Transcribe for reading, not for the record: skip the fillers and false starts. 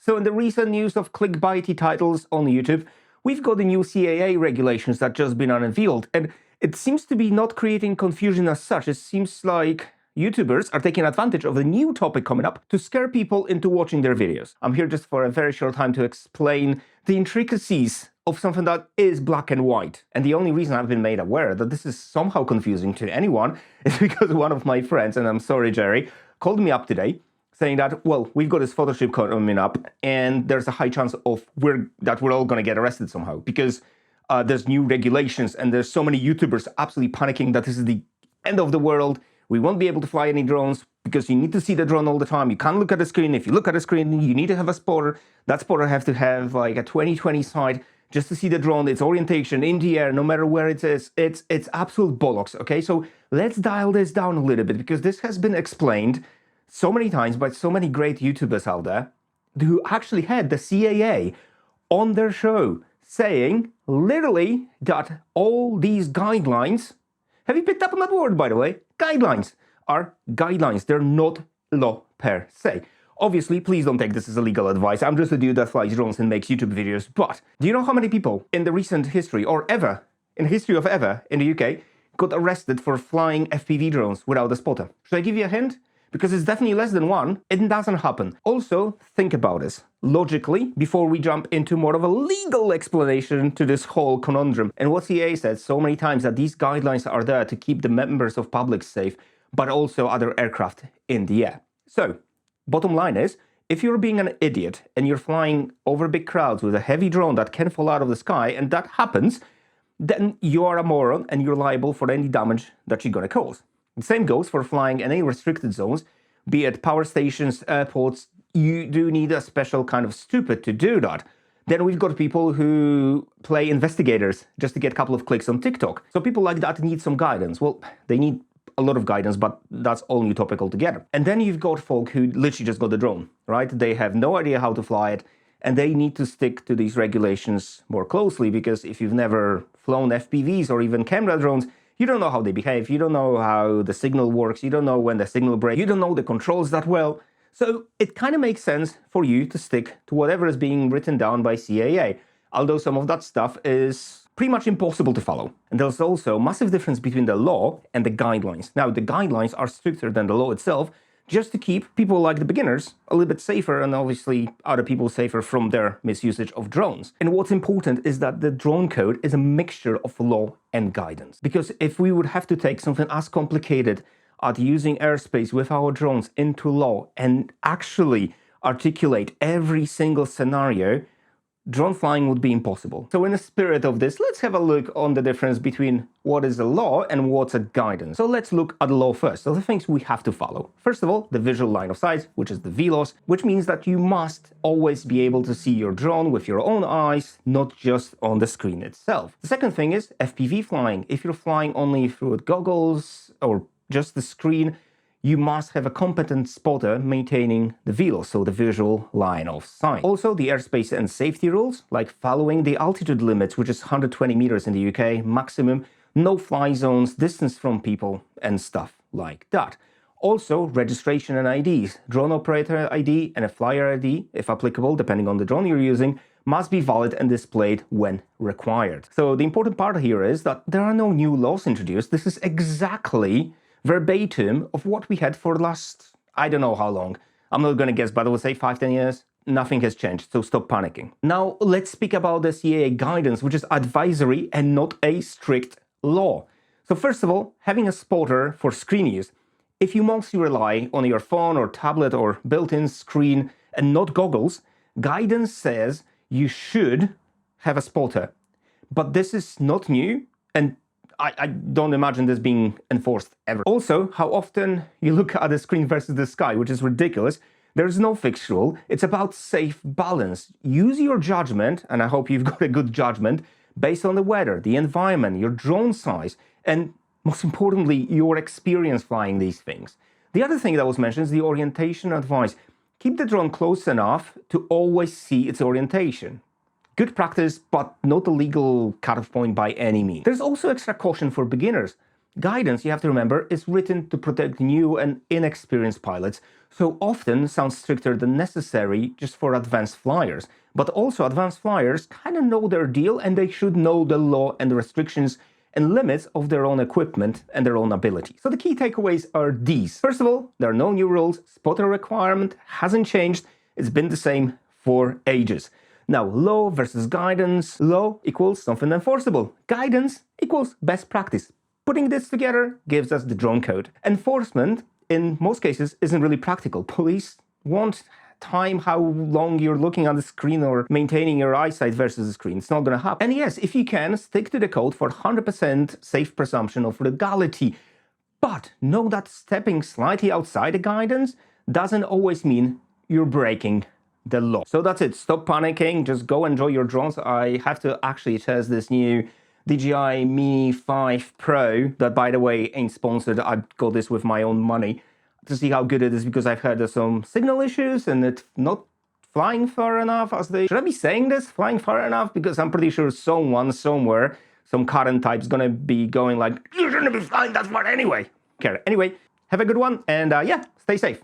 So in the recent news of clickbaity titles on YouTube, we've got the new CAA regulations that just been unveiled, and it seems to be not creating confusion as such. It seems like YouTubers are taking advantage of the new topic coming up to scare people into watching their videos. I'm here just for a very short time to explain the intricacies of something that is black and white. And the only reason I've been made aware that this is somehow confusing to anyone is because one of my friends, and I'm sorry, Jerry, called me up today saying that, well, we've got this photo shoot coming up, and there's a high chance of that we're all going to get arrested somehow because there's new regulations and there's so many YouTubers absolutely panicking that this is the end of the world. We won't be able to fly any drones because you need to see the drone all the time. You can't look at the screen. If you look at the screen, you need to have a spotter. That spotter has to have like a 20/20 sight just to see the drone, its orientation in the air, no matter where it is. It's absolute bollocks, okay? So let's dial this down a little bit because this has been explained so many times by so many great YouTubers out there who actually had the CAA on their show saying literally that all these guidelines, have you picked up on that word, by the way? Guidelines are guidelines. They're not law per se. Obviously, please don't take this as a legal advice. I'm just a dude that flies drones and makes YouTube videos. But do you know how many people in the recent history, or ever, in the history of ever in the UK, got arrested for flying FPV drones without a spotter? Should I give you a hint? Because it's definitely less than one. It doesn't happen. Also, think about this logically before we jump into more of a legal explanation to this whole conundrum. And what CAA said so many times that these guidelines are there to keep the members of public safe, but also other aircraft in the air. So, bottom line is, if you're being an idiot and you're flying over big crowds with a heavy drone that can fall out of the sky, and that happens, then you are a moron and you're liable for any damage that you're going to cause. The same goes for flying in any restricted zones, be it power stations, airports. You do need a special kind of stupid to do that. Then we've got people who play investigators just to get a couple of clicks on TikTok. So people like that need some guidance. Well, they need a lot of guidance, but that's all new topic altogether. And then you've got folk who literally just got the drone, right? They have no idea how to fly it, and they need to stick to these regulations more closely because if you've never flown FPVs or even camera drones, you don't know how they behave, you don't know how the signal works, you don't know when the signal breaks, you don't know the controls that well. So it kind of makes sense for you to stick to whatever is being written down by CAA, although some of that stuff is pretty much impossible to follow. And there's also a massive difference between the law and the guidelines. Now, the guidelines are stricter than the law itself, just to keep people like the beginners a little bit safer and obviously other people safer from their misusage of drones. And what's important is that the drone code is a mixture of law and guidance. Because if we would have to take something as complicated as using airspace with our drones into law and actually articulate every single scenario, drone flying would be impossible. So in the spirit of this, let's have a look on the difference between what is a law and what's a guidance. So let's look at the law first. So the things we have to follow. First of all, the visual line of sight, which is the VLOS, which means that you must always be able to see your drone with your own eyes, not just on the screen itself. The second thing is FPV flying. If you're flying only through goggles or just the screen, you must have a competent spotter maintaining the VLOS, so the visual line of sight. Also, the airspace and safety rules, like following the altitude limits, which is 120 meters in the UK maximum, no fly zones, distance from people, and stuff like that. Also, registration and IDs, drone operator ID and a flyer ID, if applicable, depending on the drone you're using, must be valid and displayed when required. So the important part here is that there are no new laws introduced. This is exactly verbatim of what we had for the last, I don't know how long. I'm not going to guess, but I would say 5-10 years. Nothing has changed, so stop panicking. Now, let's speak about the CAA guidance, which is advisory and not a strict law. So first of all, having a spotter for screen use. If you mostly rely on your phone or tablet or built-in screen and not goggles, guidance says you should have a spotter. But this is not new, and I don't imagine this being enforced ever. Also, how often you look at the screen versus the sky, which is ridiculous. There is no fixed rule. It's about safe balance. Use your judgment, and I hope you've got a good judgment, based on the weather, the environment, your drone size, and most importantly, your experience flying these things. The other thing that was mentioned is the orientation advice. Keep the drone close enough to always see its orientation. Good practice, but not a legal cutoff point by any means. There's also extra caution for beginners. Guidance, you have to remember, is written to protect new and inexperienced pilots, so often sounds stricter than necessary just for advanced flyers. But also, advanced flyers kind of know their deal, and they should know the law and the restrictions and limits of their own equipment and their own ability. So the key takeaways are these. First of all, there are no new rules. Spotter requirement hasn't changed. It's been the same for ages. Now, law versus guidance. Law equals something enforceable. Guidance equals best practice. Putting this together gives us the drone code. Enforcement, in most cases, isn't really practical. Police won't time how long you're looking at the screen or maintaining your eyesight versus the screen. It's not going to happen. And yes, if you can, stick to the code for 100% safe presumption of legality. But know that stepping slightly outside the guidance doesn't always mean you're breaking the law. So that's it. Stop panicking. Just go enjoy your drones. I have to actually test this new DJI Mini 5 Pro that, by the way, ain't sponsored. I got this with my own money to see how good it is, because I've heard there's some signal issues and it's not flying far enough as they... Should I be saying this? Flying far enough? Because I'm pretty sure someone, somewhere, some current type's gonna be going like, you shouldn't be flying that far anyway. Anyway, have a good one, and yeah, stay safe.